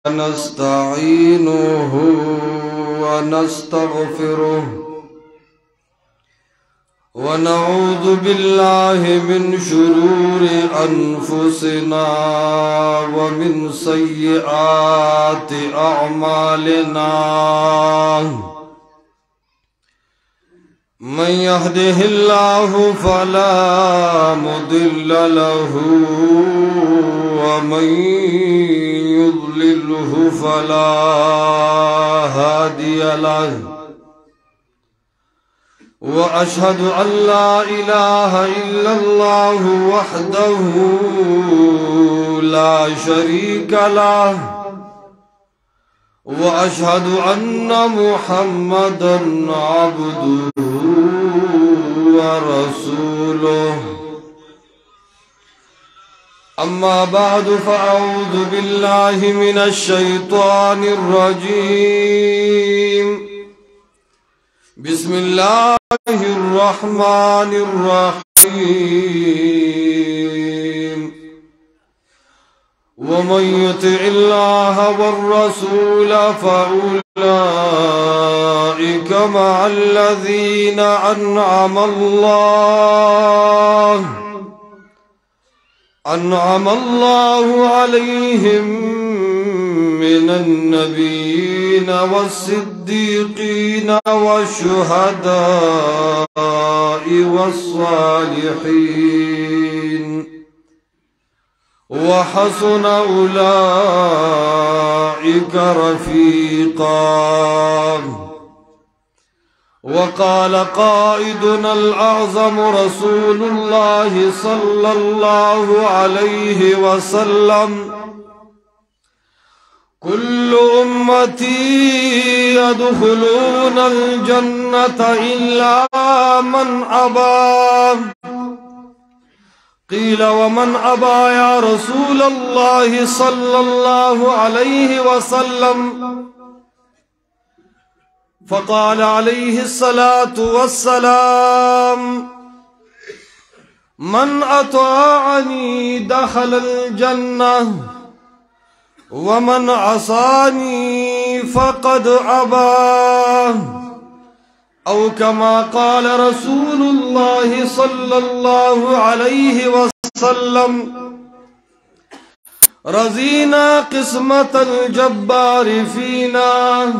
ونستعينه ونستغفره ونعوذ بالله من شرور أنفسنا ومن سيئات أعمالنا من يهده الله فلا مضل له ومن يضلله فلا هادي له وأشهد أن لا إله إلا الله وحده لا شريك له وأشهد أن محمدًا عبده ورسوله أما بعد فأعوذ بالله من الشيطان الرجيم بسم الله الرحمن الرحيم ومن يطع الله والرسول فأولئك مع الذين أنعم الله عليهم من النبيين والصديقين والشهداء والصالحين وحسن أولئك رفيقا وقال قائدنا الأعظم رسول الله صلى الله عليه وسلم كل أمتي يدخلون الجنة إلا من أبى قيل ومن أبى يا رسول الله صلى الله عليه وسلم فقال عليه الصلاة والسلام من أطاعني دخل الجنة ومن عصاني فقد أبى أو كما قال رسول الله صلى الله عليه وسلم رزينا قسمة الجبار فينا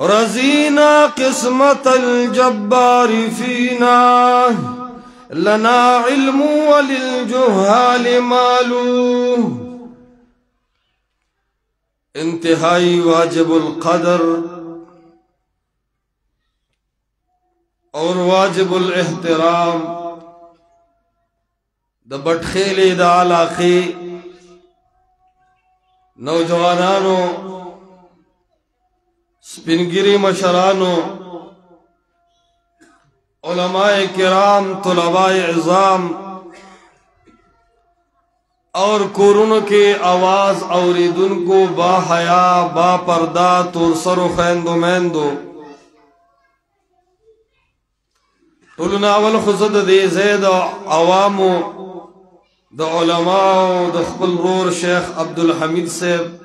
رزينا قسمة الجبار فينا لنا علم وللجهال مال انتهائی واجب القدر اور واجب الاحترام د بٹخیل د علاقی نوجوانانو سپنگیری مشرانو علماء کرام طلباء عظام اور کورونو کے آواز اوریدن کو با حیا با پردہ تور سرو خیندو میندو طولنا اول خزد دی زید عوامو د علماء د خپل رور شیخ عبدالحمید صاحب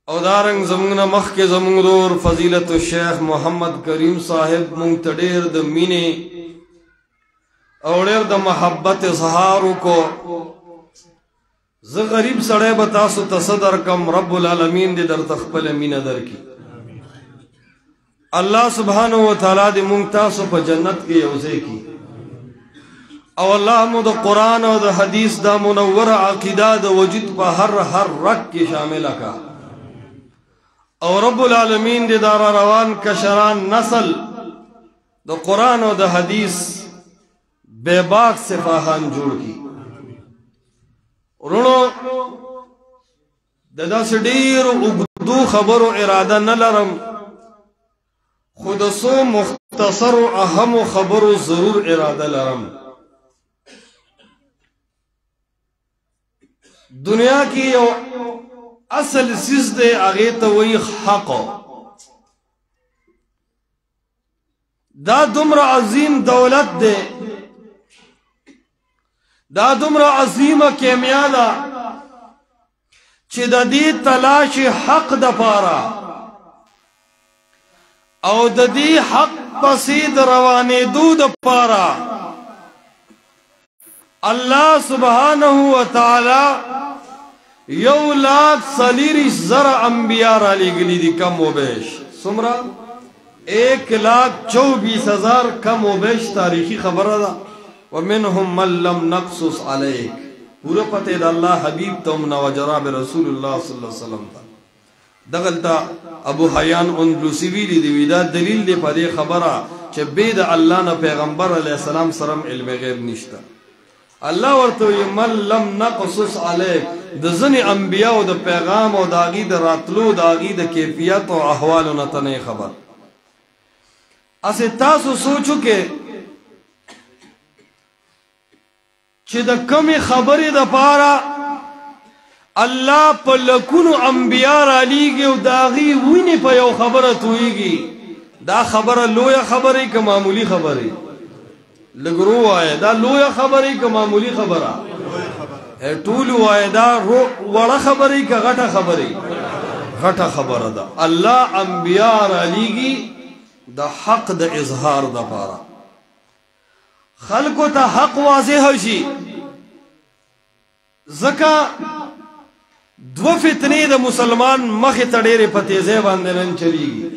او دارنگ زمونگنا مخ کے زمونگ رور فضیلت الشیخ محمد کریم صاحب منتدیر د مینے اوڑیر د محبت اظہارو کو ز غریب سڑے بتاسو تصدر کم رب العالمین دی در تخپل مین در کی اللہ سبحانہ وتعالی دی منتاسو پا جنت کی یوزے کی او اللہ مو دا قرآن و دا حدیث دا منور عقیدہ دا وجد پا ہر رک کی شامل کا او رب العالمین دی دار روان کشران نسل دا قرآن و دا حدیث بے باک صفاحان جوڑ کی رونو دا سڈیر اگدو خبر و ارادہ نلرم خود سو مختصر و اہم و خبر و ضرور ارادہ لرم دنیا کی یو اصل سیز دے اغیت وی حق دا دمر عظیم دولت دے دا دومره عظیمه کیمیا ده چې د دې تلاش حق د پاره او د دې حق پسې د روانېدو د پاره الله سبحانه وتعالی 1,40,000 انبیاء را لېږلي دي کم و بیش څومره 1,24,000 کم و بیش تاریخي خبره ده ومنهم من لم نقصص عليك پورا پته د الله حبیب تم نو جناب رسول الله صلی الله علیه وسلم دغلتا ابو حیان اندلسی ویلی دی دا دلیل دی په دې خبره چې بيد الله نه پیغمبر علی السلام سره علم غیب نشته الله ورته من لم نقصص عليك د ځنې انبیاء او د پیغام او د اغي د راتلو د اغي د کیفیت او احوالو نه تنه خبر اسه تاسو سوچو کې چې د کمی خبرې د پاره الله په لکونو انبیاء را لیږي او داغي ویني په یو خبره تويږي دا خبره لویه خبره که معمولی خبره لګرو وای دا لویه خبره که معمولی خبره ټول وای دا وړه خبره که غټه خبره غټه خبره ده الله انبیاء را لیږي د حق د اظهار د پاره خلقو ته حق واضح شي زکه دو فتنې د مسلمان مخې ته ډېرې په تیزۍ باندې نن چلیږي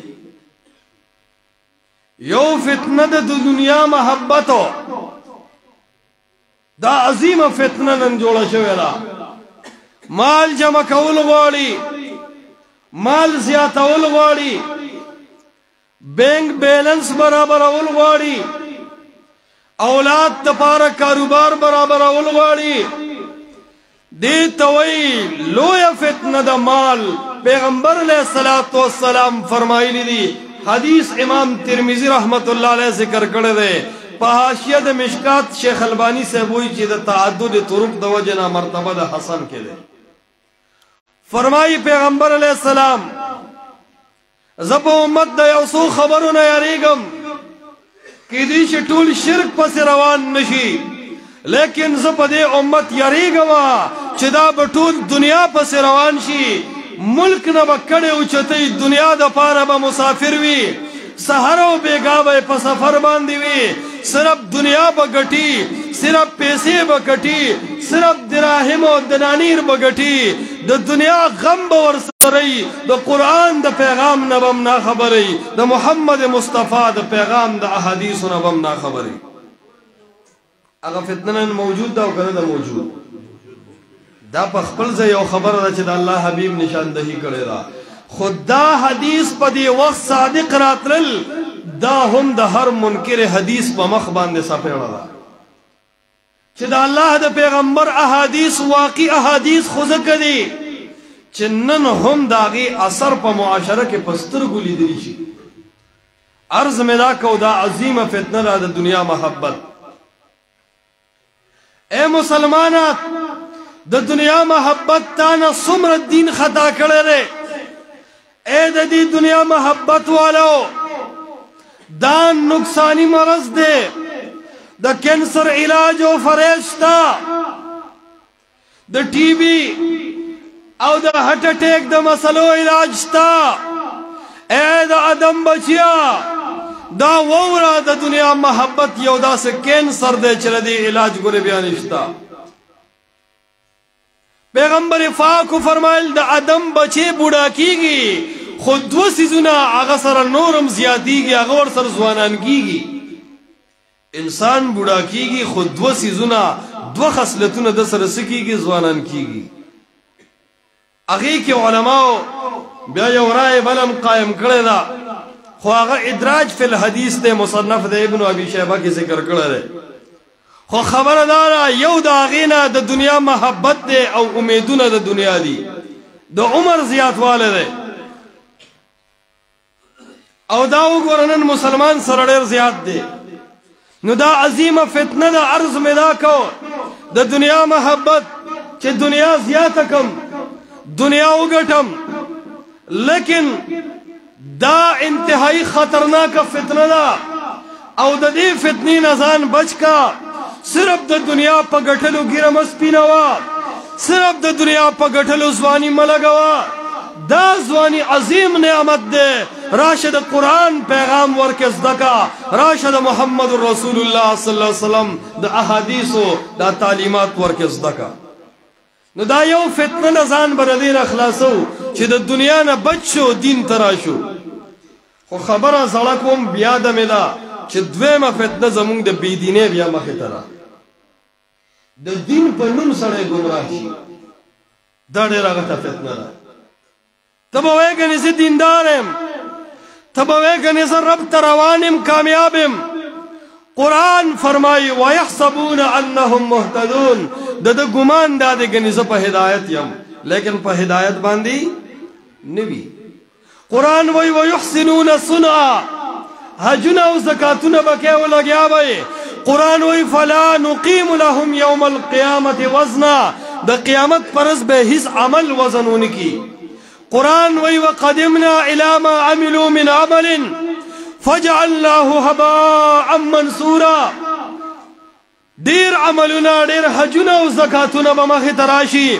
یو فتنه د دنیا محبتو دا عظیمه فتنه نن جوړه شوې ده مال جمع کول غواړي مال زیاتول غواړي بینک بیلنس برابرول غواړي اولاد دپاره کاروبار برابرول غواړي دې ته وایي لویه فتنه د مال پیغمبر علیه الصلاة والسلام فرمایلی دي حدیث امام ترمذی رحمت الله علیه ذکر کړی دی په حاشیه د مشکات شیخ البانی صاحب وایي چې د تعدد طرق د وجه نه مرتبه د حسن کې دی فرمایي پیغمبر علیه السلام زه په امت د یو څو خبرو نه یریږم کېدای شي ټول شرک پسې روان نشي لیکن زه په دې امت یریږم چې دا به ټول دنیا پسې روان شي ملک نه به کډې اوچتې دنیا د پاره به مسافر وي سحر او بیګا به په سفر باندې وي صرف دنیا به ګټي صرف پیسې به ګټي صرف دراهم او دنانیر به ګټي د دنیا غم به ورسره د قرآن د پیغام نه به هم نه خبري د محمد مصطفی د پیغام د احادیثو نه به هم نه خبري هغه فتنه موجود ده او کنه ده موجود دا په خپل ځای یو خبره ده چې د الله حبیب نشاندهی کړی ده خود دا حدیث په دې وخت صادق راتلل دا هم د هر منکر حدیث په مخ باندې سپېړه ده چې د الله د پیغمبر احادیث واقعي احادیث خو ځکه دي چې نن هم د هغې اثر په معاشره کې په سترګو لیدلی شي عرض مې دا کو دا عظیمه فتنه ده د دنیا محبت اے مسلمانات د دنیا محبت تانا څومره دین خطا کړی دی اے د دې دنیا محبت والو دا نقصانی مرض دی د کینسر علاج او فریج شته د ټي بي او د هارت اٹیک د مسلو علاج شته اے د ادم بچیا دا ووره د دنیا محبت یو داسې کینسر دی چې د دې علاج ګورې بیا نشته پیغمبر پاک فرمایل د ادم بچی بوډا کیږي خو دوه سيزونه هغه سره نورم زیاتیږي هغه ور سره ځوانان کیږي انسان بوډا کیږي خو دوه سيزونه دوه خصلتونه د سره سکیږي ځوانان کیږي هغه کې علماو بیا یو رائے بلم قائم کړی دا خو هغه ادراج فی الحدیث د مصنف د ابن ابي شیبه کې ذکر کړی دی خو خبردار یو د هغې د دنیا محبت دی او امیدونه د دنیا دي د عمر زیاتوالی دی او دا وګوره نن مسلمان سره ډېر زیات دی نو دا عظیمه فتنه ده عرض مې دا کو د دنیا محبت چې دنیا زیاته کم دنیا وګټم لیکن دا انتهایی خطرناک فتنه ده او د دې فتنې نه ځان بچ کا صرف د دنیا په ګټلو ګیره مه سپینوه، صرف د دنیا په ګټلو ځواني مه لګوه. دا ځواني عظیم نعمت دی. راشه د قرآن پیغام ورکې زده کا، راشه د محمد رسول الله صلی الله علیه وسلم د احادیثو دا تعلیمات ورکې زده کا. نو دا یو فتنه نه ځان به د دې نه خلاصو چې د دنیا نه بچ شو، دین ته راشو. خو خبره زړه کوم بیا د مې ده چې دویمه فتنه زمونږ د بېدینۍ بیا مخې ته ده. د دین په نوم سړی ګمراه شي، دا ډېره غټه فتنه ده. ته به وایې ګنې زه دیندار یم، ته به وایې ګنې زه رب ته روان یم، کامیاب یم. قرآن فرمایي ویحسبون انهم مهتدون، د ده ګمان دا دی ګنې زه په هدایت یم، لیکن په هدایت باندې نه وي. قرآن وایي ویحسنون صنعا، حجونه او زکاتونه به کوې او لګیا به یې. قرآن وایي فلا نقیم لهم یوم القیامت وزنا، د قیامت پر ورځ به هیڅ عمل وزن ونه کي. قرآن وی وقدمنا الى ما عملوا من عمل فجعلناه هباء منصورا. ډیر عملونه، ډیر حجونه او زکاتونه به مخې ته راشي،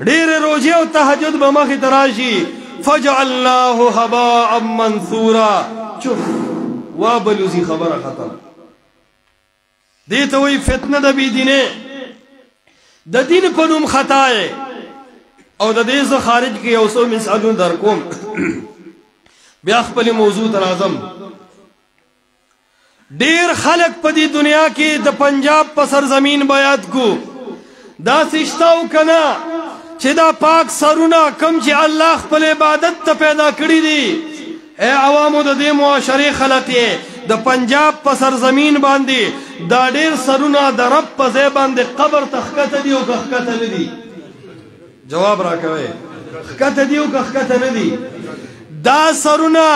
ډیر روزې او تهجد به مخې ته راشي. فجعلناه هباء منثورا. چوف وابلوزی خبره ختم. دې ته وایي فتنه د بېدینۍ، د دین په نوم خطا یې. او د دې زه خارج کې یو څو مثالونه در کوم، بیا خپلې موضوع ته راځم. ډېر خلک په دې دنیا کې د پنجاب په سرزمین بیعت کو. داسې شته او که نه چې دا پاک سرونه کم چې الله خپل عبادت ته پیدا کړي دي، ای عوامو د دې معاشرې خلک یې د پنجاب په سرزمین باندې دا ډېر سرونه د رب په ځای باندې قبر ته ښکته دي او که ښکته نه دي؟ جواب را کوي. ښکته دي او که ښکته نه دي؟ دا سرونه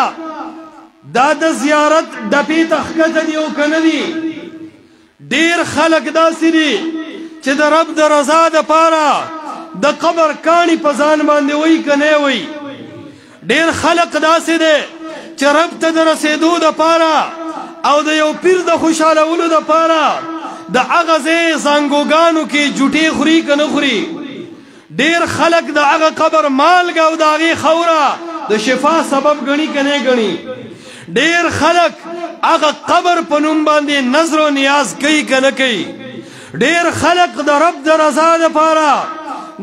دا د زیارت ډپې ته ښکته دي او که نه دي؟ ډېر خلک داسې دي چې د رب د رضا دپاره د قبر کاڼي په ځان باندې وایي که نه وایي. ډېر خلک داسې دی چې رب ته د رسېدو دپاره او د یو پیر د خوشحالولو دپاره د هغه ځای زانګوګانو کې جوټې خوري که نه خوري. ډیر خلک د هغه قبر مالګه او د هغې خوره د شفا سبب ګڼي که نه ګڼي. ډیر خلک هغه قبر په نوم باندې نظر و نیاز کوي که نه کوي. ډیر خلک د رب د رضا دپاره،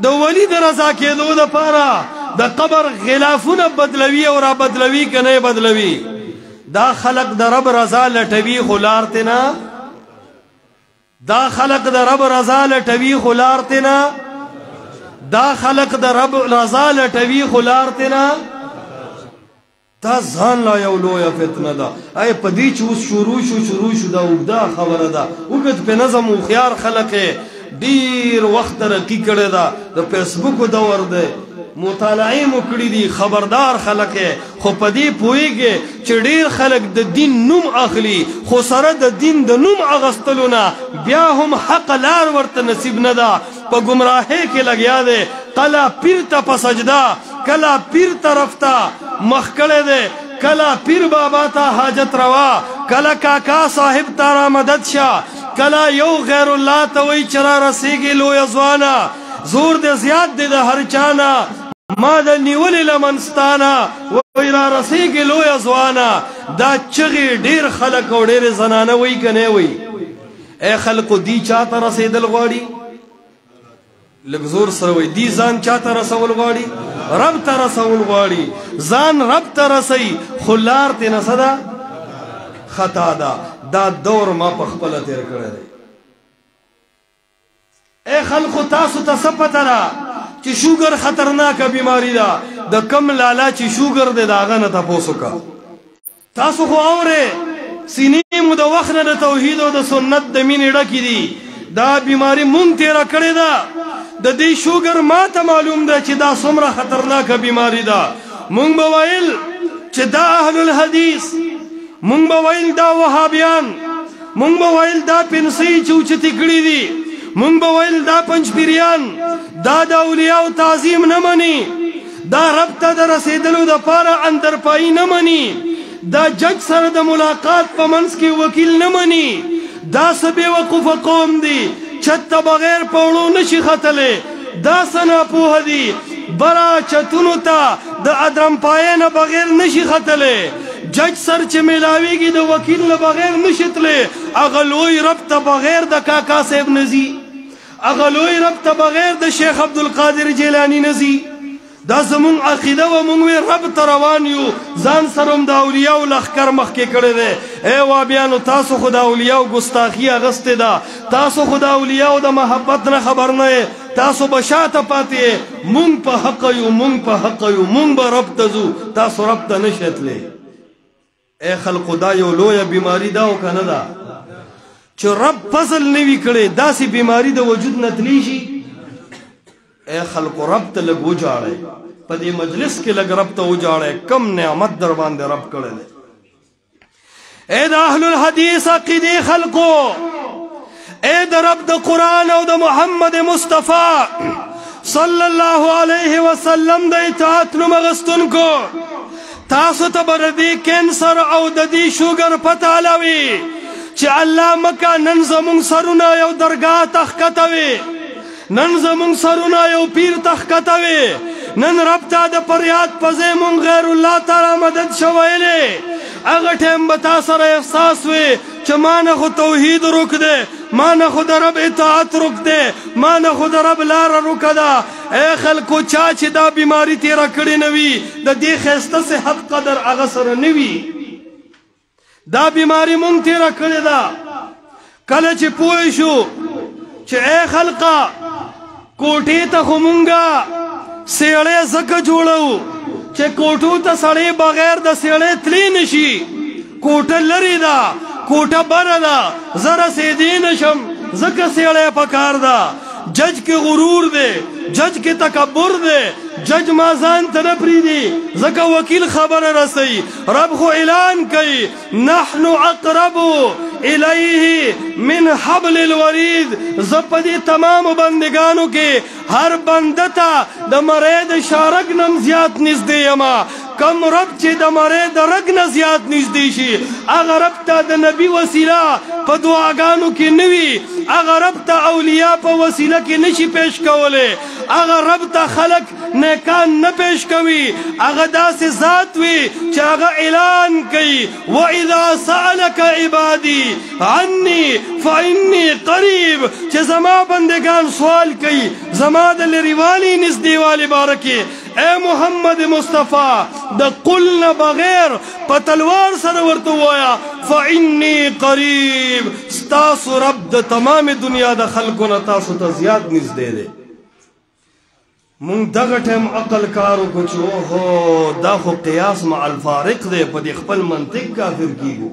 د ولی د رضا کېدو دپاره د قبر غلافونه بدلوي او را بدلوي که نه بدلوي. دا خلق د رب رضا لټوي خو لار ته نه، دا خلق د رب رضا لټوي خو لار ته نه، دا خلق د رب رضا لټوي خو لار ته نه. دا ځان لا یو لویه فتنه ده. ای په دې چې اوس شروع شو دا اوږده خبره ده. اوږد په نظم هوښیار خلک یې ډېر وخت ترقي کړې ده. د فیسبوک دور دی، مطالعې مو کړي دي، خبردار خلک یې. خو په دې پوهېږي چې ډېر خلک د دین نوم اخلي، خو سره د دین د نوم اخیستلو نه بیا هم حق لار ورته نصیب نه ده. په ګمراهۍ کې لګیا دی. کله پیر ته په سجده، کله پیر طرف ته مخ کړی دی، کله پیر بابا ته حاجت روا، کله کاکا صاحب ته را مدد شه، کله یو غیر الله ته وایي چې را رسېږي لویه ځوانه، زور دې زیات دی د هر چانه، ما د نیولې لمنستانه وایي را رسېږي لویه ځوانه. دا چغې ډېر خلک او ډېرې زنانه وایي که نه وایي؟ ای خلکو دی چا ته رسېدل غواړي؟ لږ زور سره وایي دی ځان چا ته رسول غواړي؟ رب ته رسول غواړي. ځان رب ته رسوي خو لار ترې نه څه ده؟ خطا ده. دا دور ما په خپله تېر کړی دی. ای خلکو تاسو ته څه پته ده چې شوګر خطرناکه بیماري ده؟ د کم لالا چې شوګر دی د هغه نه تپوس وکړه. تاسو خو اورئ سینې مو د وخت نه د توحید او د سنت د مینې ډکې دي. دا بیماری مونږ تېره کړې ده. د دې شوګر ما ته معلوم ده چې دا څومره خطرناکه بیماری ده. مونږ به ویل چې دا اهل الحدیث، مونږ به ویل دا وهابیان، مونږ به ویل دا پنسۍ چې اوچتې کړي دي، مونږ به ویل دا پنجپیریان، دا د اولیاء تعظیم نه مني، دا رب ته د رسېدلو دپاره اندرپایي نه مني، دا جج سره د ملاقات په منځ کې وکیل نه مني، دا څه بېوقوفه قوم دي چت بغیر پوړو نشي ختلی دا څه ناپوهه دي برا چتونو ته د ادرم پایې نه بغیر نشي ختلی جج سر چې میلاویږي د وکیل نه بغیر نشي تلی هغه لوی رب ته بغیر د کاکا صاحب نه ځي هغه لوی رب ته بغیر د شیخ عبدالقادر جیلانی نه ځي دا زمون عقیده و مونږ وی رب ته روان یو ځان سره هم د اولیاو لښکر مخکې کړی دی ای وابیانو تاسو خو د اولیاو ګستاخي اغستې ده تاسو خو د اولیاو د محبت نه خبر نه یې تاسو به شاته پاتې یې مونږ په حق یو مونږ په حق یو مونږ به رب ته ځو تاسو رب ته نشئ تللی ای خلقو دا یو لویه بیماري ده او که نه ده چې رب فضل نه وي کړی داسې بیماري د وجود نه تلی شي اے خلقو رب ته لږ وجاړئ په دې مجلس کې لږ رب ته وجاړئ کم نعمت در باندې رب کړی دی اے د اهل الحدیث عقیدې خلقو اے د رب د قرآن او د محمد مصطفی صلی الله علیه وسلم د اطاعت نوم اخیستونکو تاسو ته به د دې کینسر او د دې شوګر پته علوي چې الله مکه نن زمونږ سرونه یو درګاه ته ښکته نن زمونږ سرونه یو پیر ته ښکته وي نن رب ته د فریاد په ځای مونږ غیر الله تعالی مدد شویلی هغه ټایم به تا سره احساس وي چې ما نه خو توحید رک دی ما نه خو د رب اطاعت رک دی ما نه خو د رب لاره رکه ده ای خلکو چا چې دا بیماري تیره کړې نه وي د دې ښایسته صحت قدر هغه سره نه وي دا بیماري مونږ تیره کړې ده کله چې پوه شو چې ای خلقه کوټې ته خو مونږه سیړی ځکه جوړو چې کوټو ته سړی بغیر د سیړی تلی نشي کوټه لرې ده کوټه بره ده زه رسېدی نشم ځکه سیړی پکار ده جج کې غرور دی جج کې تکبر دی جج ما ځان ته نه پرېږدي ځکه وکیل خبره رسوي رب خو اعلان کوي نحن اقرب الیه من حبل الورید زه په دې تمامو بندګانو کې هر بنده ته د مرۍ د شارک نم زیات نږدې یمه کم رب چې د مرۍ د رګ نه زیات نږدې شي هغه رب ته د نبي وسیله په دعاګانو کې نه وي هغه رب ته اولیا په وسیله کې نشي پیش کولی هغه رب ته خلق نیکان نه پیش کوي هغه داسې ذات وي چې هغه اعلان کوي واذا سألك عبادي عني فإني قریب چې زما بندگان سوال کوي زما د لرېوالي نږدېوالي باره کې اے محمد مصطفی د قل نه بغیر په تلوار سره ورته ووایه فإني قریب ستاسو رب د تمام دنیا د خلکو نه تاسو ته زیات نږدې دی مونږ دغه ټایم عقل کار وکړو چې اوهو دا خو قیاس مع الفارق دی په دې خپل منطق کافر کیږو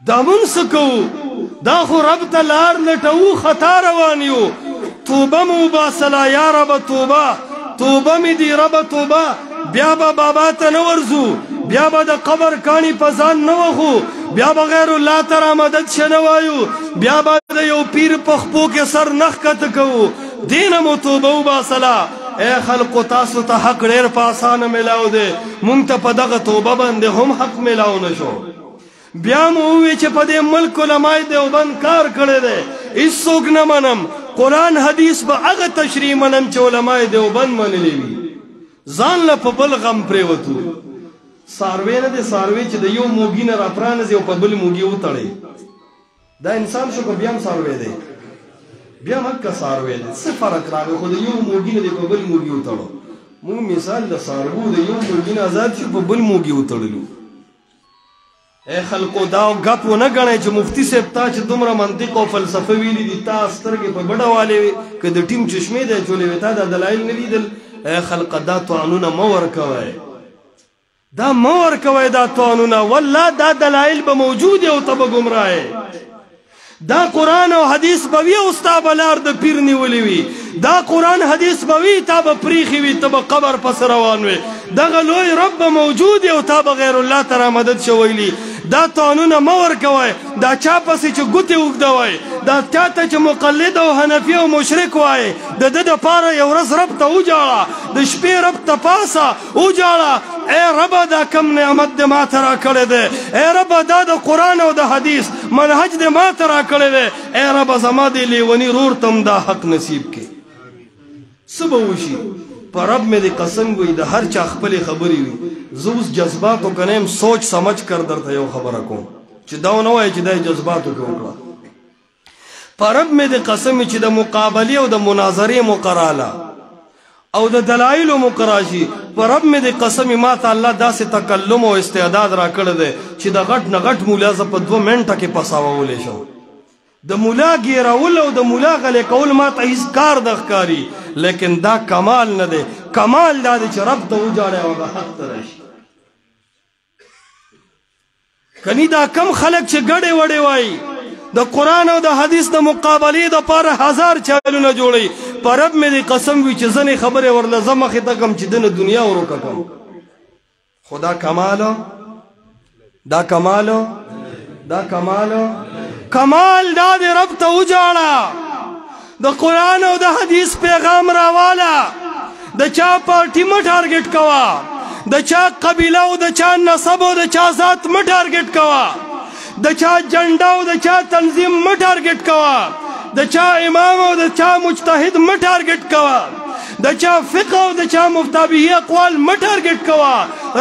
دا مونږ څه کوو دا خو رب ته لار لټوو خطا روان یو توبه مو وباسله یا ربه توبه توبه می دی ربه توبه بیا به بابا ته نه ورځو بیا به د قبر کاڼي په ځان نه وخو بیا به غیر الله ته را مدد شه نه وایو بیا به د یو پیر په خپو کې سر نه ښکته کوو دینه مو توبه وباسله ای خلقو تاسو ته حق ډېر په اسانه میلاو دی مونږ ته په دغه توبه باندې هم حق میلاو نه شو بیا مو ووی چې په دې ملک علمای دیوبند کار کړی دی هېڅوک نه منم قرآن حدیث به هغه تشریح منم چې علمای دیوبند منلی وي ځان له په بل غم پرېوتو څاروی نه دی څاروی چې د یو موږي نه راپرانځي او په بل موږي وتړی دا انسان شو که بیا هم څاروی دی بیا هم حقه څاروی دی څه فرق راغی خو د یو موږي نه دی په بل موږي وتړو مونږ مثال د څاروو د یو موږي نه آزاد شو په بل موږي وتړلو اے خلقو دا غپ ونه ګڼئ چې مفتی صاحب تا چې دومره منطق او فلسفه ویلي دي تا سترګې په بډه والې وې که د ټیم چشمې دی اچولې وې تا دا دلایل نه لیدل اے خلقه دا طعنونه مه ورکوئ دا مه ورکوئ دا طعنونه والله دا دلایل به موجود او ته به ګمراه دا قرآن او حدیث به وي او ستا به لار د پیر نیولې وي دا قرآن حدیث به وي تا به پریښې وي ته به قبر پس روان وې دغه لوی رب به موجود وي او تا به غیر الله ته را مدد شویلي دا طعنونه مه ورکوئ دا چا پسې چې ګوتې اوږدوئ دا چا ته چې مقلد او حنفي او مشرک وایي د ده دپاره یو ورځ رب ته وجاړه د شپې رب ته پاسه وجاړه ای ربه دا کم نعمت دې ما ته راکړی دی ای ربه دا د قرآن او د حدیث منهج دې ما ته راکړی دی ای ربه زما دې لیوني رور ته هم دا حق نصیب کړي څه به وشي په رب مې دې قسم وي د هر چا خپلې خبرې وي زه اوس جذباتو که نه یم سوچ سمجھ کر درته یو خبره کوم چې دا ونه وایي چې دا یې جذباتو کې وکړه په رب مې دې قسم وي چې د مقابلې او د مناظرې مقراله او د دلایلو مقراشي په رب مې دې قسم وي ما ته الله داسې تکلم او استعداد راکړی دی چې د غټ نه غټ مولا زه په 2 منټه کې پساوولی شم د مولا ګیرول او د مولا غلی کول ما ته هیڅ کار د ښکاري لیکن دا کمال نه دی کمال دا دی چې رب ته وجاړی او د حق ته راشي کنی دا کم خلک چې ګډې وډې وایي د قرآن او د حدیث د مقابلې دپاره 1000 چالونه جوړوي په رب مې دې قسم وي چې ځینې خبرې ورله زه مخې ته کړم چې دنه دنیا ورکه کړم خو دا کمالو دا کمالو دا کمالو کمال دا دی رب ته وجاړه د قرآن او د حدیث پیغام راواله د چا پارټي مه ټارګېټ کوه د چا قبیله او د چا نسب او د چا ذات مه ټارګېټ کوه د چا جنډه او د چا تنظیم مه ټارګېټ کوه د چا امام او د چا مجتهد مه ټارګېټ کوه د چا فقه او د چا مفتابهی اقوال مه ټارګېټ کوه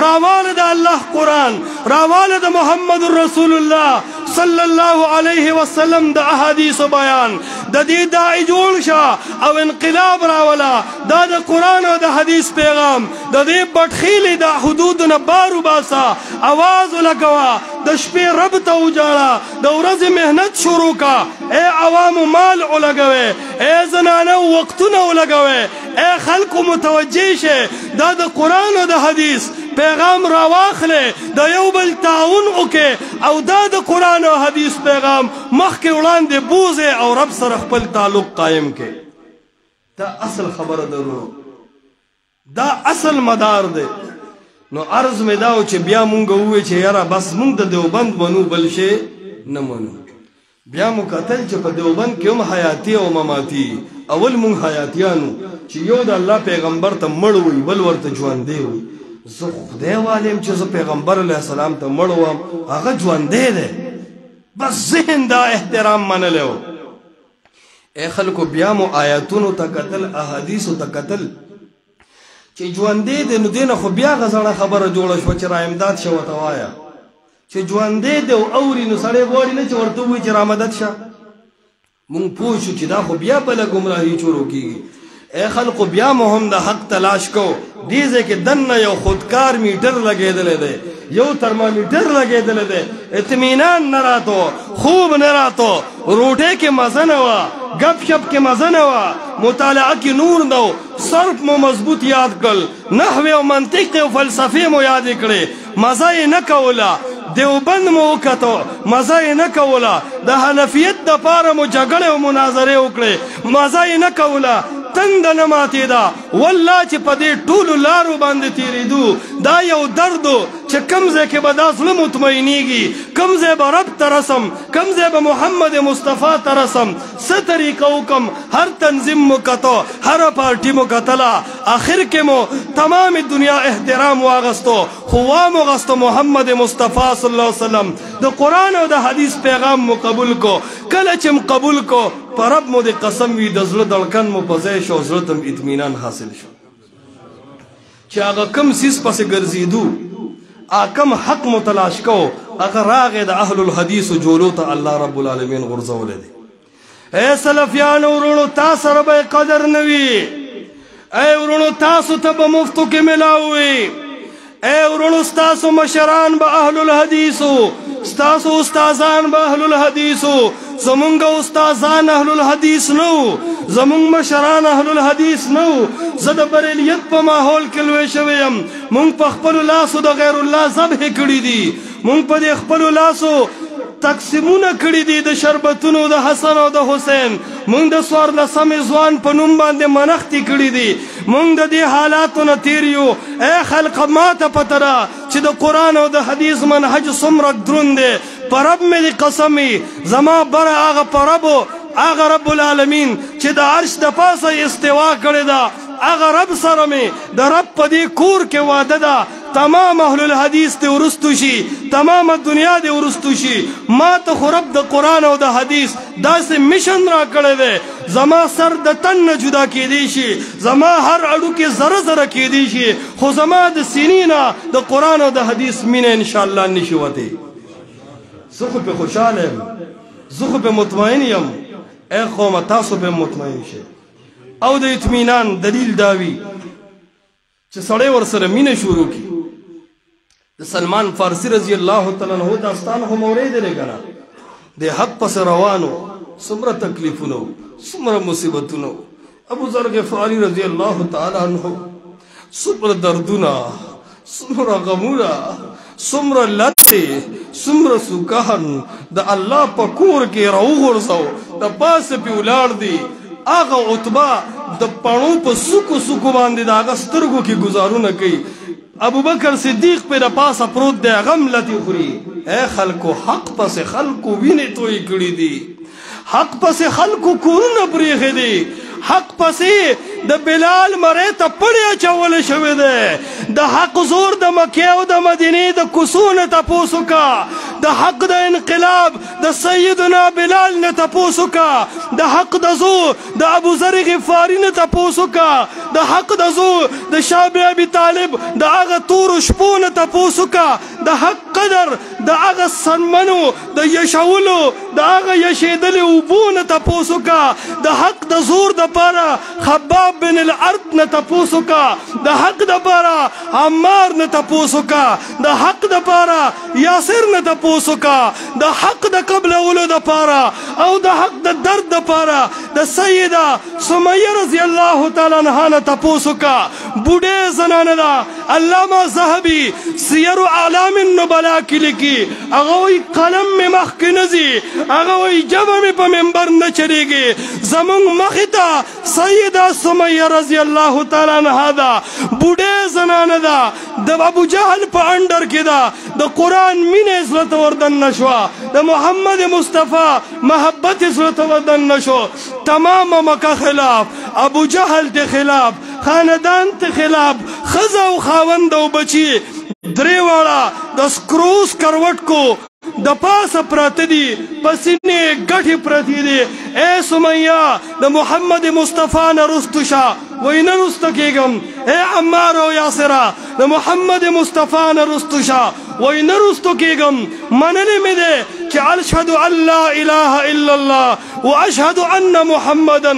راواله د الله قرآن راواله د محمد رسول الله صلی الله علیه وسلم د احادیثو بیان د دې داعی جوړ شه او انقلاب راوله دا د قرآن او د حدیث پیغام د دې بټخیلې د حدودو نه بار وباسه اواز ولګوه د شپې رب ته وجاړه د ورځې محنت شروع کا ای عوامو مال ولګوئ ای زنانو وختونه ولګوئ ای خلکو متوجه شه دا د قرآن او د حدیث پیغام راواخله د یو بل تعاون وکړي او دا د قرآن او حدیث پیغام مخکې وړاندې بوزئ او رب سره خپل تعلق قایم کړي دا اصل خبره درو دا اصل مدار دی نو عرض مې دا و چې بیا مونږ ووایو چې یاره بس مونږ د دیوبند منو بل شی نه منو بیا مو کتل چې په دیوبند کې هم حیاتي او مماتي اول مونږ حیاتیانو چې یو د الله پیغمبر ته مړ وي بل ورته ژوندی وي زه خدای والیم چې زه پیغمبر علیه السلام ته مړ وم هغه ژوندی دی بس ذهن دا احترام منلی و ای خلکو بیا مو آیاتونو ته کتل احادیثو ته کتل چې ژوندی دی نو دی نه خو بیا غزړه خبره جوړه شوه چې را امداد شه ورته وایه چې ژوندی دی او اوري نو سړی غواړي نه چې ورته ووایي چې را مدد شه مونږ پوه شو چې دا خو بیا بله ګمراهي شروع کېږي ای خلقو بیا مو هم د حق تلاش کو دې ځای کې دننه یو خودکار میټر لګېدلی دی یو ترمامیټر لګېدلی دی اطمینان نه راتو خوب نه راتو روټۍ کې مزه نه وه گپ شپ کې مزه نه وه مطالعه کې نور نه و صرف مو مضبوط یاد کړل نحوې او منطق او فلسفې مو یادې کړې مزه یې نه کوله دیوبند مو وکتو مزه یې نه کوله د حنفیت دپاره مو جګړې او مناظرې وکړې مزه یې نه کوله تنده نه ماتېده والله چې په دې ټولو لارو باندې تېرېدو دا یو درد و چې کوم ځای کې به دا زړه مطمئنېږي کوم ځای به رب ته رسم کوم ځای به محمد مصطفی ته رسم څه طریقه وکم هر تنظیم مو کتو هره پارټي مو کتله آخر کې مو تمام دنیا احترام واغستو خو وامغستو محمد مصطفی صلی الله علیه وسلم د قرآن او د حدیث پیغام مو قبول کو کله چې م قبول کو په رب مو د قسم وي د زړه دړکن مو په ځای شو زړه ته م اطمینان حاصل شو چې هغه کم څیز پسې ګرځېدو کم حق مو تلاش کو هغه راغې د اهل الحدیثو جولو ته الله رب العالمین غورځولی دی ای سلفیانو ورونو تا سره به قدر نه وي ای ورونو تاسو ته به مفتو کې ملاو وي ای ورونو ستاسو مشران به اهل الحدیثو ستاسو استادان به اهل الحدیثو زمونږ استادان اهل الحدیث نو زمونږ مشران اهل الحدیث نو زه د بریلیت په ماحول کې لوی شوی یم مونږ په خپلو لاسو د غیر الله ذبح کړي دي مونږ په دې خپلو لاسو تقسیمونه کړي دي د شربتونو د حسن او د حسین مونږ د څوارلسمې ځوان په نوم باندې منښتې کړي دي مونږ د دې حالاتو نه تیر یو ای خلقه ماته پته ده چې د قرآن او د حدیث منهج څومره دروند دی په رب مې د قسم وي زما بره هغه په رب هغه رب العالمین چې د عرش د پاسه استوا کړې ده اغا رب سرمی دا رب پا دی کور کے وعدہ دا تمام اہل الحدیث دے ورستو شی تمام دنیا دے ورستو شی ما تا خرب دا قرآن و دا حدیث دا سے مشن را کڑے دے زما سر دا تن جدا کی دی شی زما ہر اڑو کے ذرہ ذرہ کی دی شی خو زما دا سینینا دا قرآن و دا حدیث مین انشاءاللہ نشوتی زخو پہ خوشحال ہے زخو پہ مطمئن یم اے قوم تاسو پہ مطمئن شے او دا اطمینان دلیل داوی چھ سڑے ورسر مین شروع کی دا سلمان فارسی رضی اللہ تعالیٰ عنہ داستان ہو مورد لے گنا دے حق پس روانو سمرہ تکلیفنو سمرہ مصیبتنو ابو ذر غفاری رضی اللہ تعالیٰ عنہ سمرہ دردنا سمرہ غمورا سمرہ لتے سمرہ سکہن دا اللہ پا کور کے رو غرزو دا پاس پی اولار دی آغا عطبہ دا پانو پا سکو سکو باندی دا آغا سترگو کی گزارو نکی ابو بکر صدیق پہ دا پاسا پروت دے غم لتی خوری اے خلقو حق پس خلقو وینے توی کڑی دی حق پس خلقو کورن پریخ دی حق پسی دا بلال مرے تا پڑیا چاول شوی دے دا حق زور دا مکیو دا مدینی دا کسون تا پوسو کا دا حق دا انقلاب دا سیدنا بلال نے تا پوسو کا دا حق دا زور دا ابو ذر غفاری نے تا پوسو کا دا حق دا زور دا شاب ابی طالب دا آغا تور شپون تا پوسو کا دا حق قدر دا آغا سنمنو دا یشاولو دا آغا یشیدل اوبون تا پوسو کا دا حق دا زور دا پارا خباب بن الارض نے تپوسو کا دا حق دا پارا عمار نے تپوسو کا دا حق دا پارا یاسر نے تپوسو کا دا حق دا قبل اولو دا پارا او دا حق دا درد دا پارا دا سیدہ سمیہ رضی اللہ تعالیٰ عنہ نے تپوسو کا بوڑے زنان دا علامہ زہبی سیر اعلام النبلا کی لکی اگوی قلم میں مخ کی نزی اگوی جبہ میں پا ممبر نہ چلے گی زمون مخیتا سیدہ سمیہ رضی اللہ تعالیٰ عنہ دا بوڑے زنان دا دا ابو جہل پا انڈر کی دا قرآن مین اسلط وردن نشوا دا محمد مصطفیٰ محبت اسلط وردن نشو تمام مکہ خلاف ابو جہل تے خلاف خاندان تے خلاف خزا و خاوند و بچی دریوالا دا سکروس کروٹ کو دا پاس پراتی دی پسینے گٹھی پراتی دی اے سمیہ دا محمد مصطفیٰ نرستشا وہی نرست کی گم اے عمار و یاسرہ دا محمد مصطفیٰ نرستشا وہی نرست کی گم منلی میں دے کہ اشہد ان لا الہ الا اللہ و اشہد ان محمدا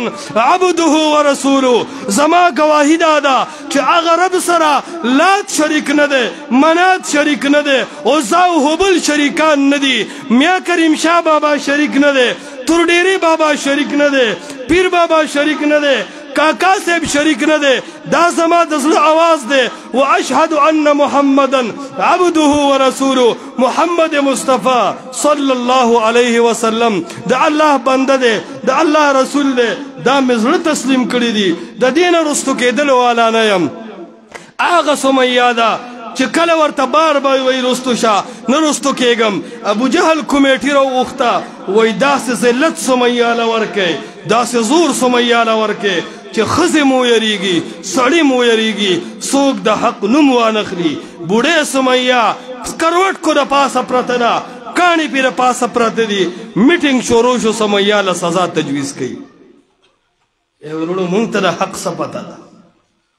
عبدہ و رسولہ زما گواہی دادا کہ اگر رب سرا لات شریک نہ دے منات شریک نہ دے عزاو حبل شریکان نہ دی میاں کریم شاہ بابا شریک نہ دے تردیری بابا شریک نہ دے پیر بابا شریک نہ دے کاکا صاحب شریک نہ دے دا زما دزل آواز دے وَأَشْهَدُ أَنَّ مُحَمَّدًا عَبْدُهُ وَرَسُولُهُ محمد مصطفیٰ صلی اللہ علیہ وسلم دا اللہ بندہ دے دا اللہ رسول دے دا مزر تسلیم کری دی دا دین رستو کے دل والا نیم آغا سمیہ دا چکل ورطا بار بائی وی رستو شا نرستو کے گم ابو جہل کمیٹی رو اختا وی دا سے زلت سمیہ لورکے دا سے زور سمیہ لورکے چه خزی مو یریگی سڑی مو یریگی سوک دا حق نموا نخلی بوڑے سمیہ کروٹ کو دا پاس پرتنا کانی پی دا پاس پرت دی میٹنگ شوروشو سمیہ لسزا تجویز کی اے ورولو مونگتا دا حق سپتا دا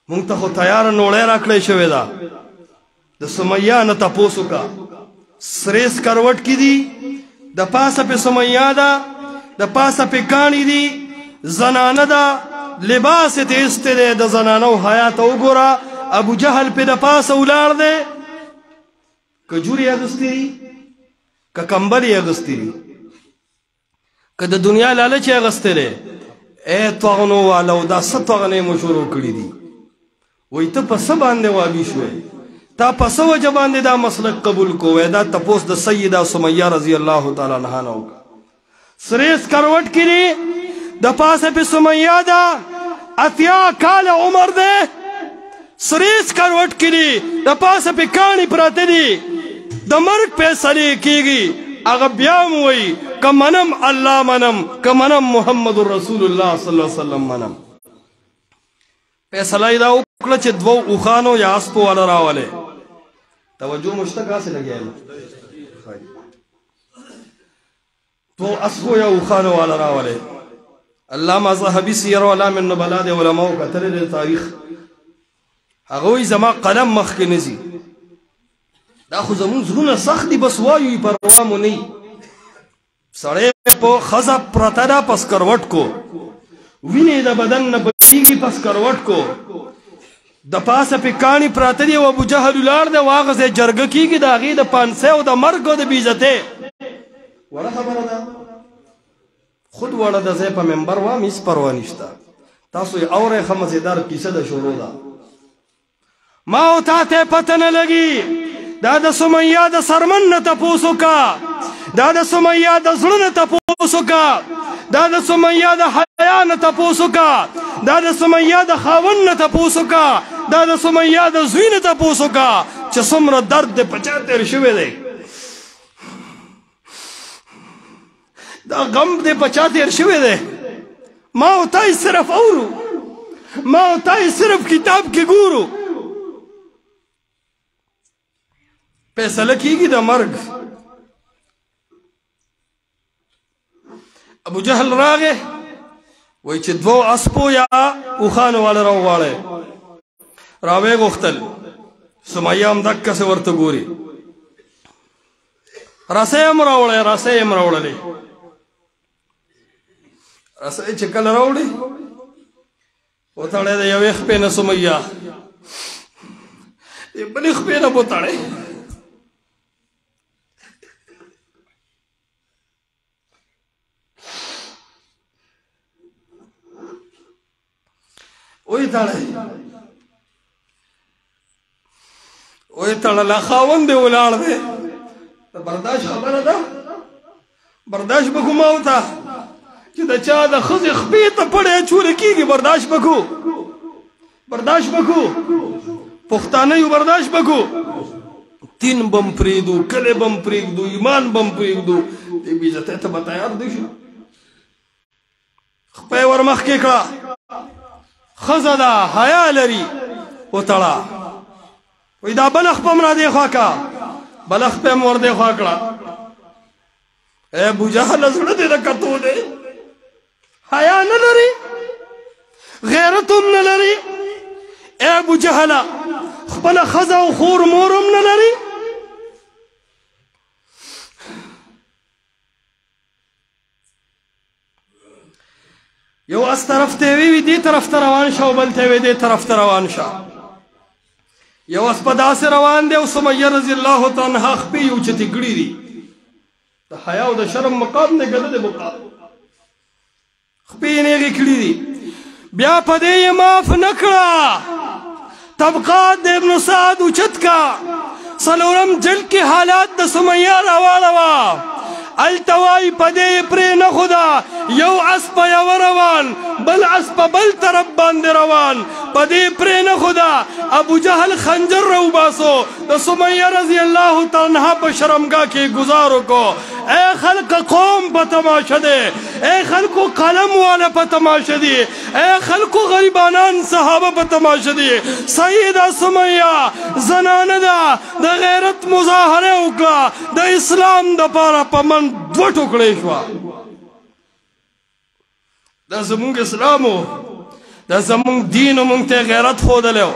مونگتا خو تیار نوڑے رکھلے شوے دا دا سمیہ نتا پوسو کا سریس کروٹ کی دی دا پاس پی سمیہ دا پاس پی کانی دی زنانہ دا لباس تیستے دے دا زنانو حیات اگورا ابو جہل پہ دا پاس اولار دے کجوری اگستی ری کا کمبلی اگستی ری کا دا دنیا لالچ اگستے رے اے توغنو والاو دا ستوغنے مشورو کری دی وی تا پس باندے وابی شوئے تا پس وجہ باندے دا مسلک قبول کو وی دا تپوس دا سیدہ سمیہ رضی اللہ تعالیٰ عنہ کا سریس کروٹ کی ری دا پاس پی سمیہ دا اتیا کال عمر دے سریس کروٹ کی لی دا پاس پی کانی پراتے دی دا مرگ پہ سلی کی گی اگر بیام ہوئی کہ منم اللہ منم کہ منم محمد رسول اللہ صلی اللہ علیہ وسلم منم فیصله یې دا وکړه چې دوو اوښانو یا اسپو والا راولئ. توجه مو شته که هسې لګیا یم؟ دوو اسپو یا اوښانو والا راولئ. علامه ذهبي سیر اعلام النبلا د علماو کتلی دی تاریخ. هغه وایي زما قلم مخکې نه ځي. دا خو زمونږ زړونه سخت دي بس وایو یې پروا مو نه وي. سړی په ښځه پرته ده په سکروټ کو، وینې د بدن نه بهیږي په سکروټ کو، د پاسه پې کاڼي پراته دي او ابوجهل ولاړ دی او هغه ځای جرګه کېږي د هغې د پانسۍ او د مرګ او د بېعزتۍ. وړه خبره ده، خود وړه ده، زه په منبر وایم هېڅ پروا نشته. تاسو یې اورئ، ښه مزېدار کیسه ده شروع ده. ما او تا ته پته نه لګي دا د سمیه د سرمن نه تپوس وکړه، دا د سمیه د زړه نه تپوس وکړه، دا د سمیه د حیا نه تپوس وکړه، دا د سمیه د خاوند نه تپوس وکړه، دا د سمیه د زوی نه تپوس وکړه چې څومره درد دې په چا تېر شوی دی، دا غم دې په چا تېر شوی دی. ما او تا یې صرف اورو، ما او تا یې صرف کتاب کې ګورو. فیصله کېږي د مرګ. ابو جهل راغی وایي چې دوو اسپو یا اوښانو والا راوغواړئ. راویې غوښتل. سمیه هم دقسې ورته ګوري. رسۍ هم راوړی، رسۍ هم راوړلې. رسۍ چې کله راوړي وتړی د یوې خپې نه سمیه، د بلې خپې نه وتړی. وی تړله، خاوند دې ولاړ دی. د برداشت خبره ده، برداشت به کوو ما او ته چې د چا د ښځې خپې ته پړی اچولی کېږي. برداشت به کوو، برداشت به کوو، پښتانه یو برداشت به کوو. دین به م پرېږدو، کلی به م پرېږدو، ایمان به م پرېږدو، دې بېعزتۍ ته به تیار دی شو. خپه یې ور مخکې کړه، ښځه ده حیا لري، وتړه. وایي دا بله خپه م را دې خوا کړه، بله خپه م ور دې خوا کړه. ای ابوجهله زړه دې د کتو دی، حیا نه لري، غیرت هم نه لري. ای ابوجهله خپله ښځه او خور مور هم نه لري. یو اس طرف ته وی دې طرف ته روان شه او بل ته وی دې طرف ته روان شه. یو اس په داسې روان دی او سمیه رضی الله تعالی عنها خپې یو چتې کړي دي. د حیا او د شرم مقام نه ګده دی مقام، خپې یې نیغې کړي دي. بیا په دې یې معاف نه کړه. طبقات د ابن سعد اوچت کا، څلورم جلد کې حالات د سمیه راواړوه. التوای پدې پرې نه خدا، یو اس په یو روان، بل اس په بل طرف باندې روان، پدې پرې نه خدا. ابو جهل خنجر راوباسو، د سمیه رضی الله تعالی عنها په شرمګاه کې گزار وکړو. اے خلق قوم په تماشه دی، اے خلقو قلم والا په تماشه دی، اے خلقو غریبانان صحابه په تماشه دی. سیده سمیه زنانه ده، د غیرت مظاهره وکړه، د اسلام دپاره په من دوه ټوکړې شوه. دا زمونږ اسلام و، دا زمونږ دین و. مونږ ته غیرت ښودلی و،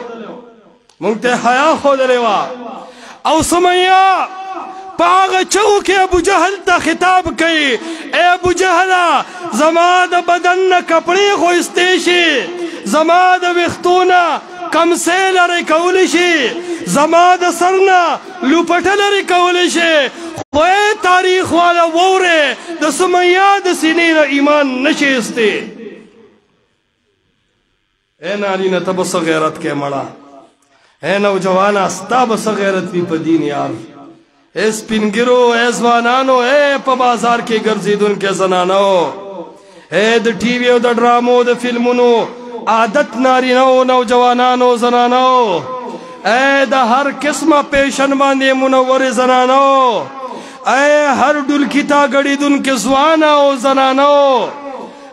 مونږ ته حیا ښودلی وه. او سمیه په هغه چغو کې ابو جهل ته خطاب کوي، ای ابو جهله زما د بدن نه کپړې خویستې شي، زما د ویښتو نه کمسۍ لرې کولی شي، زما د سر نه لوپټه لرې کولی شي، خو ای تاریخ والا وورې د سمیه د سینې نه ایمان نشي ایستی. اے نارینه ته به څه غیرت کې مړه، اے نوجوانه ستا به څه غیرت وي په دین یار. اے سپینګرو، اے ځوانانو، اے په بازار کې ګرځېدونکې زنانو، اے د ټي وي او د ډرامو د فلمونو عادت نارینهو، نوجوانانو، زنانو، اے د هر قسمه پیشن باندې منورې زنانو، اے هر ډولکي ته ګډېدونکې ځوانه او زنانو،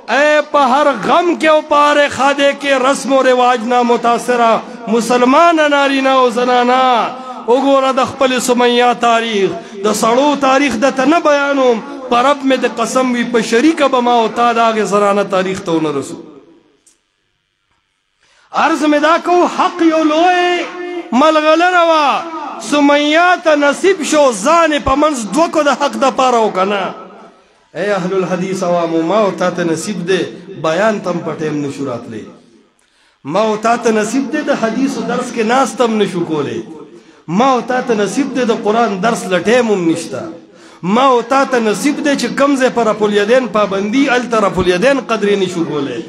اے پا ہر غم کے اوپارے خادے کے رسم و رواج نا متاثرہ مسلمان نارینا و زنانا اگورا دا خپل سمیہ تاریخ دا سڑو تاریخ دا تن بیانوم پر اب میں دا قسم وی پا شریک بما تا دا آگے زنانا تاریخ تو نرسو عرض میں دا کو حق یو لوئے ملغل روا سمیہ تا نصیب شو زان پا منز دوکو دا حق دا پاراو کنا اے اہل الحدیث عوامو ماو تا تا نصیب دے بیان تم پٹیم نشورات لے ماو تا تا نصیب دے دا حدیث و درس کے ناس تم نشو کولے ماو تا تا نصیب دے دا قرآن درس لٹیم نشتا ماو تا تا نصیب دے چھ کمزے پر رفل یدین پابندی التا رفل یدین قدری نشو کولے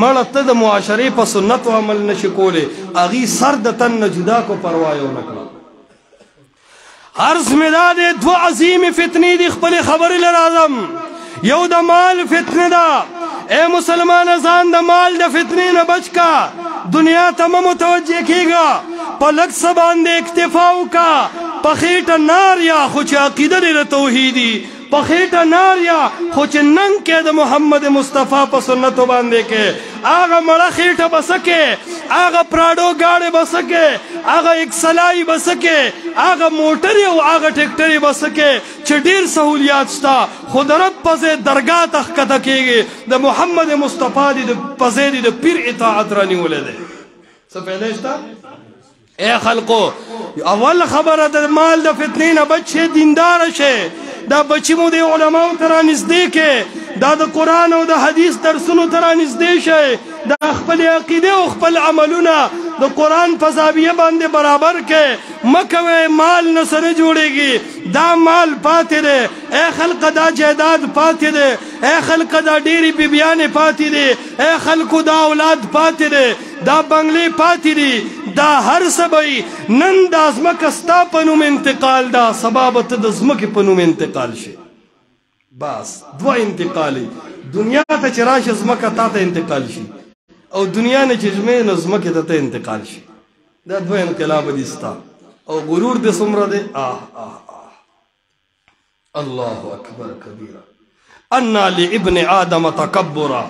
مڑتا دا معاشرے پا سنت و عمل نشو کولے اغی سر دا تن جدا کو پروایو نکلا عرض میں دا دے دو عظیم فتنی دی خپل خبر لرازم یو دا مال فتن دا اے مسلمان ازان دا مال دا فتنی نہ بچ کا دنیا تمام متوجہ کی گا پلک سبان دے اکتفاؤ کا پخیٹ نار یا خوچ عقیدہ دے توحیدی پخیٹ نار یا خوچ ننگ کے دا محمد مصطفیٰ پا سنتو باندے کے آغا مڑا خیٹ بسکے آغا پراڈو گاڑے بسکے آغا ایک سلائی بسکے آغا موٹری و آغا ٹیکٹری بسکے چھ دیر سہولیات شتا خود رب پزے درگاہ تخکتا کے گے دا محمد مصطفیٰ دی دا پزے دی دا پیر اطاعت رانی ولے دے سب پہلے شتا اے خلقو اول خبر دا مال دا فتنین بچے دیندار شے دا بچی مو دے علماء ترا نزدے کے دا قرآن و دا حدیث درسنو ترا نزدے شے دا اخپل عقیدے و اخپل عملونا دا قرآن پزابیہ باندے برابر کے مکوے مال نسر جوڑے گی دا مال پاتے دے اے خلق دا جیداد پاتے دے اے خلق دا ڈیری بیبیانے پاتی دے اے خلق دا اولاد پاتے دے دا بنگلے پاتی دی دا ہر سبئی نن دا ازمک استا پنوم انتقال دا سبابت دا ازمک پنوم انتقال شے بس دو انتقالی دنیا تا چراش ازمک تا تا انتقال شے او دنیا نے چجمین ازمک تا تا انتقال شے دا دو انقلاب دیستا او غرور دے سمرہ دے اللہ اکبر کبیرہ انا لابن آدم تکبرہ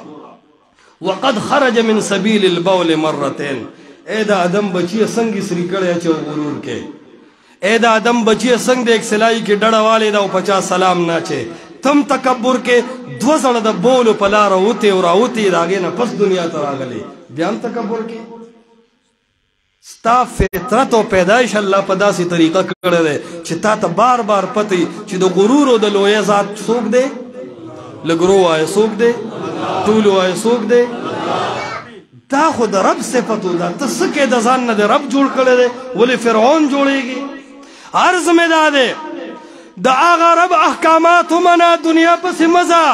وقد خرج من سبیل البول مرتين اے دا آدم بچی سنگی سری کڑے چو غرور کے اے دا آدم بچی سنگ دے ایک سلائی کی ڈڑا والے دا 50 سلام ناچے تم تکبر کے دو زڑ دا بولو پلا روتے اور آوتے دا آگے نا پس دنیا تر آگلے بیان تکبر کے ستا فطرت و پیدائش اللہ پدا سی طریقہ کڑے دے چھتا تا بار بار پتی چھ دا غرور و دا لویا ذات سوک دے لگرو آئے سوک دے طولو آئے سوک دے دا خود رب صفتو دا تسکے دا زاننا دے رب جوڑ کڑے دے ولی فرعون جوڑے گی عرض میں دا دے دا آغا رب احکامات منا دنیا پس مزا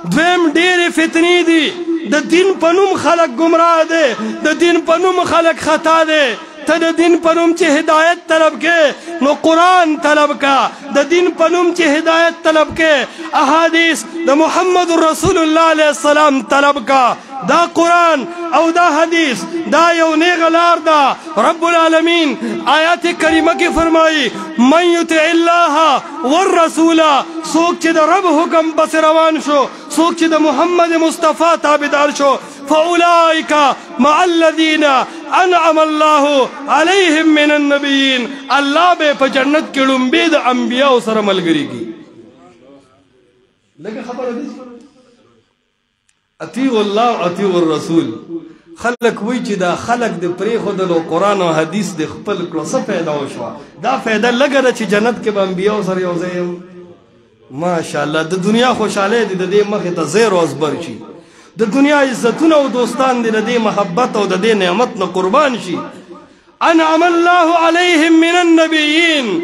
دویم دیر فتنی دی دا دین پنوم خلق گمراہ دے دا دین پنوم خلق خطا دے تا دا دین پنوم چے ہدایت طلب کے نو قرآن طلب کا دا دین پنوم چے ہدایت طلب کے احادیث دا محمد رسول اللہ علیہ السلام طلب کا دا قرآن او دا حدیث دا یو نیغلار دا رب العالمین آیات کریمہ کی فرمائی من یطع اللہ والرسول سوک چی دا رب حکم بس روان شو سوک چی دا محمد مصطفیٰ تابدار شو فَأُولَئِكَ مَعَ الَّذِينَ أَنْعَمَ اللَّهُ عَلَيْهِمْ مِنَ النَّبِيِّينَ اللہ بے پا جنت کے لنبید انبیاء سر ملگری کی لیکن خبر حدیث اطیعوا اللہ اطیعوا الرسول خلق وی چی دا خلق دے پری خودلو قرآن و حدیث دے خپل کلو سا پیدا ہو شوا دا پیدا لگا دا چی جنت کے با انبیاء سر یوزیم ماشاءاللہ دا دنیا خوشحالے دی دا دے مخی تا زیر و ازبر چی دا دنیا عزتون و دوستان دی دا دے محبت و دا دے نعمت نا قربان شی انعم اللہ علیہم من النبیین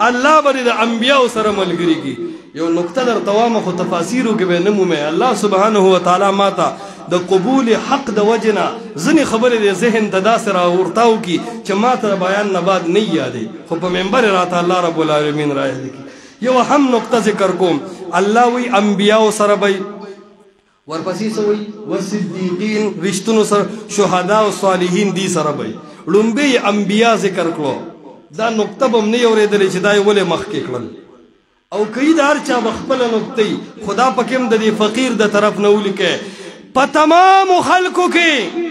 اللہ بری دا انبیاء سر ملگری کی یو نکتہ در توام خو تفاسیرو کے بے نمو میں اللہ سبحانہ وتعالی ماتا دا قبول حق دا وجنا زنی خبر دے ذہن دا سر آورتاو کی چا ماتا بیان نباد نہیں یادے خو پا ممبر راتا اللہ رب العالمین رائے دیکی یو ہم نکتہ ذکر کوم اللہ وی انبیاء سر بی ورپسی سوئی والصدیقین رشتنو سر شہداء و صالحین دی سر بی لنبی انبیاء ذکر کرو دا نکتہ بم نہیں اور دلی چدائی ولی مخی کرل او کئی دار چا بخبل نکتی خدا پکم دا دی فقیر دا طرف نولی کے په تمام خلقو کې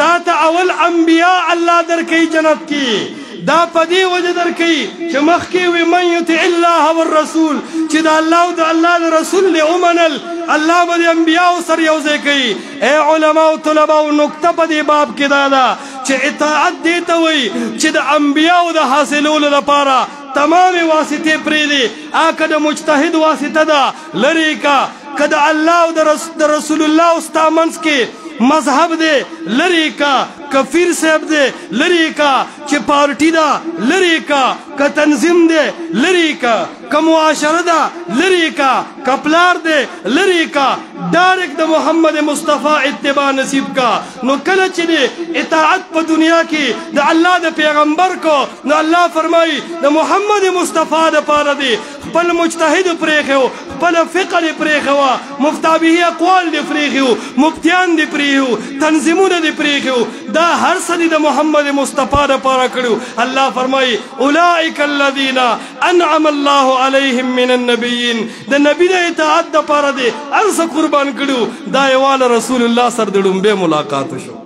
تا ته اول انبیاء الله درکې جنت کې دا پدی وجه درکې چې مخکې وي من یطع الله والرسول چې دا الله او د الله د رسول له اومنل الله به انبیاء سره یو ځای کوي. اے علما او طلبه او نقطه په دې باب کې دا ده چې اطاعت دې ته وایي چې د انبیاء د حاصلولو لپاره تمام واسطې پرېږدي. که د مجتهد واسطه ده لرې کا، که د الله او د رسول الله او ستا منځ کې مذهب دے لری کا، کفیر صاحب دے لری کا، چې پارٹی دا لری کا، که تنظیم دے لری کا، که معاشره دا لری کا، که پلار دے لری کا، ڈائریکٹ د محمد مصطفیٰ اتباع نصیب کا. نو کله چې دے اطاعت په دنیا کې د الله د پیغمبر کو، نو الله فرمائی د محمد مصطفیٰ د پاره دی خپل مجتهد پریخو، خپل فقه دی پریخو، مفتابه اقوال دی پریخو، مفتیان دی پریخو، تنظیمونه دی پریخو، دا هر څه د محمد مصطفیٰ د پاره کړو. الله فرمائی اولئک الذین انعم الله علیهم من النبیین، د نبی د اطاعت د پاره دی ارس قربان کړو. دا یوال رسول الله سره د ډومبه ملاقات شو.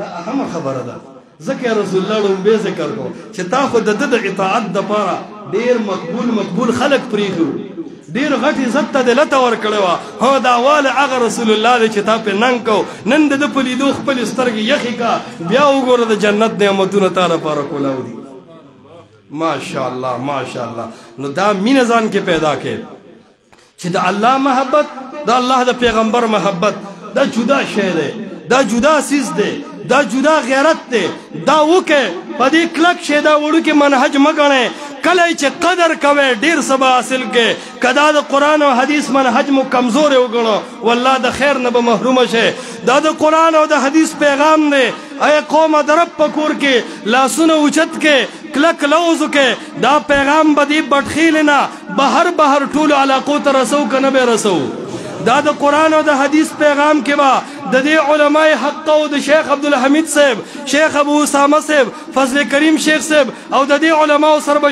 دا اهم خبره ده. ذکر رسول الله ډومبه ذکر کو چې تا خو د اطاعت د پاره ډیر مقبول خلق پریخو، ډیر غټ عزت ته دلته ورکړو. هو دا وال هغه رسول الله دی چې تا په ننګ کو، نن د په لیدو خپل سترګې یخې کا، بیا وګوره د جنت نعمتونه تا لپاره کولاو دي. ماشاءالله ماشاءالله. نو دا مینه ځان کې پیدا کړي چې د الله محبت، د الله د پیغمبر محبت دا جدا شی دی، دا جدا سیز دی، دا جدا غیرت دی. دا وکه په دې کلک شی دا وړو کې منهج مګنه. کله چې قدر کوي ډیر سبا حاصل کې، کدا د قرآن او حدیث منهج مو کمزور وګڼو والله د خیر نه به محروم شي. دا د قرآن او د حدیث پیغام دی. اے قوم درب پکور کې لاسونه اوچت کې کلک لوزو کې دا پیغام بدی بټخیل نه بهر ټول علاقو ته رسو کنه به رسو. دا د قرآن او د حدیث پیغام کې با د دې علماء حق او د شیخ عبدالحمید صاحب، شیخ ابو اسامه صاحب، فضل کریم شیخ صاحب او د دې علماء سره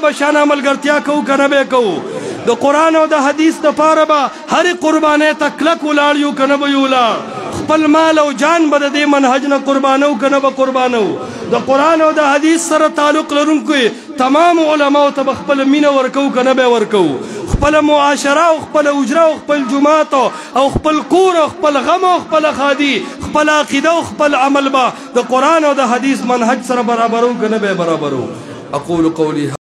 بشانه ملګرتیا کو کنه به کو. د قرآن او د حدیث د پاره با هر قربانه تکلک ولاړ یو کنه به یولا، خپل مال او جان به د دې منهج نه قربانو کنه به قربانو. د قرآن او د حدیث سره تعلق لرونکو تمام علماء ته خپل مینه ورکو کنه به ورکو. خپل معاشره او خپل اجره او خپل جماعت او خپل کور او خپل غم او خپل خادي، خپل عقیده او خپل عمل با د قرآن او د حدیث منهج سره برابرو کنه به برابرو. اقول قولی